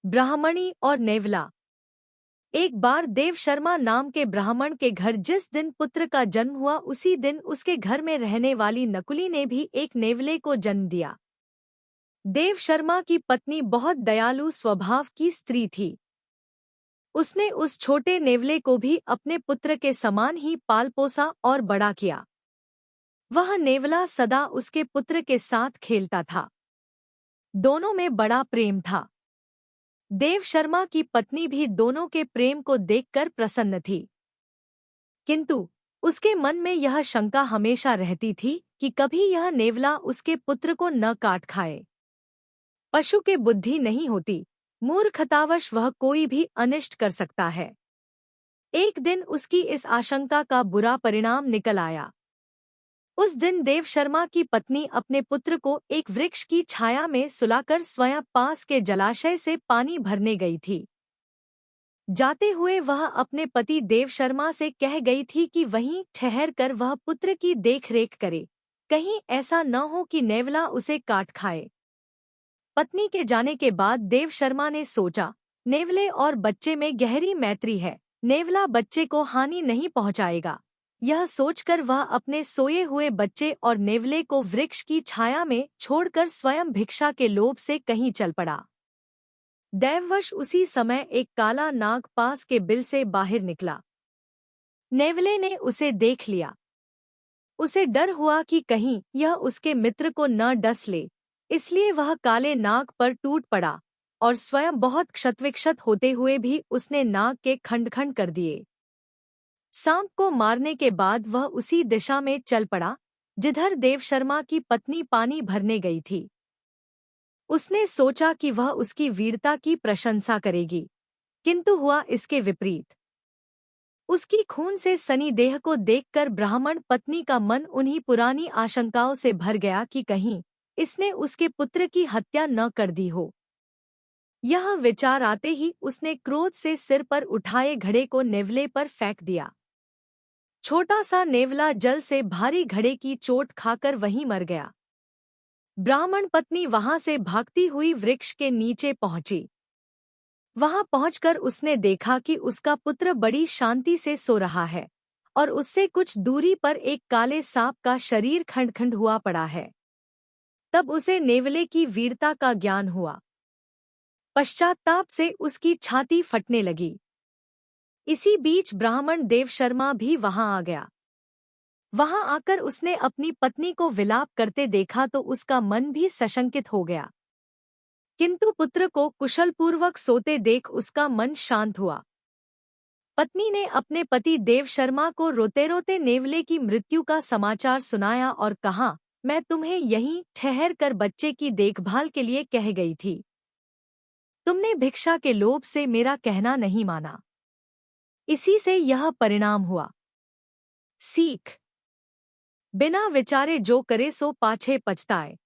ब्राह्मणी और नेवला। एक बार देव शर्मा नाम के ब्राह्मण के घर जिस दिन पुत्र का जन्म हुआ उसी दिन उसके घर में रहने वाली नकुली ने भी एक नेवले को जन्म दिया। देव शर्मा की पत्नी बहुत दयालु स्वभाव की स्त्री थी। उसने उस छोटे नेवले को भी अपने पुत्र के समान ही पाल पोसा और बड़ा किया। वह नेवला सदा उसके पुत्र के साथ खेलता था। दोनों में बड़ा प्रेम था। देव शर्मा की पत्नी भी दोनों के प्रेम को देखकर प्रसन्न थी, किंतु उसके मन में यह शंका हमेशा रहती थी कि कभी यह नेवला उसके पुत्र को न काट खाए। पशु के बुद्धि नहीं होती, मूर्खतावश वह कोई भी अनिष्ट कर सकता है। एक दिन उसकी इस आशंका का बुरा परिणाम निकल आया। उस दिन देव शर्मा की पत्नी अपने पुत्र को एक वृक्ष की छाया में सुलाकर स्वयं पास के जलाशय से पानी भरने गई थी। जाते हुए वह अपने पति देव शर्मा से कह गई थी कि वहीं ठहर कर वह पुत्र की देखरेख करे, कहीं ऐसा न हो कि नेवला उसे काट खाए। पत्नी के जाने के बाद देव शर्मा ने सोचा, नेवले और बच्चे में गहरी मैत्री है, नेवला बच्चे को हानि नहीं पहुंचाएगा। यह सोचकर वह अपने सोए हुए बच्चे और नेवले को वृक्ष की छाया में छोड़कर स्वयं भिक्षा के लोभ से कहीं चल पड़ा। दैववश उसी समय एक काला नाग पास के बिल से बाहर निकला। नेवले ने उसे देख लिया। उसे डर हुआ कि कहीं यह उसके मित्र को न डस ले, इसलिए वह काले नाग पर टूट पड़ा और स्वयं बहुत क्षतविक्षत होते हुए भी उसने नाग के खंड-खंड कर दिए। सांप को मारने के बाद वह उसी दिशा में चल पड़ा जिधर देव शर्मा की पत्नी पानी भरने गई थी। उसने सोचा कि वह उसकी वीरता की प्रशंसा करेगी, किंतु हुआ इसके विपरीत। उसकी खून से सनी देह को देखकर ब्राह्मण पत्नी का मन उन्हीं पुरानी आशंकाओं से भर गया कि कहीं इसने उसके पुत्र की हत्या न कर दी हो। यह विचार आते ही उसने क्रोध से सिर पर उठाए घड़े को नेवले पर फेंक दिया। छोटा सा नेवला जल से भारी घड़े की चोट खाकर वहीं मर गया। ब्राह्मण पत्नी वहां से भागती हुई वृक्ष के नीचे पहुंची। वहां पहुंचकर उसने देखा कि उसका पुत्र बड़ी शांति से सो रहा है और उससे कुछ दूरी पर एक काले सांप का शरीर खंड-खंड हुआ पड़ा है। तब उसे नेवले की वीरता का ज्ञान हुआ। पश्चाताप से उसकी छाती फटने लगी। इसी बीच ब्राह्मण देव शर्मा भी वहां आ गया। वहां आकर उसने अपनी पत्नी को विलाप करते देखा तो उसका मन भी सशंकित हो गया, किंतु पुत्र को कुशलपूर्वक सोते देख उसका मन शांत हुआ। पत्नी ने अपने पति देव शर्मा को रोते-रोते नेवले की मृत्यु का समाचार सुनाया और कहा, मैं तुम्हें यहीं ठहर कर बच्चे की देखभाल के लिए कह गई थी। तुमने भिक्षा के लोभ से मेरा कहना नहीं माना। इसी से यह परिणाम हुआ। सीख: बिना विचारे जो करे सो पाछे पछताए।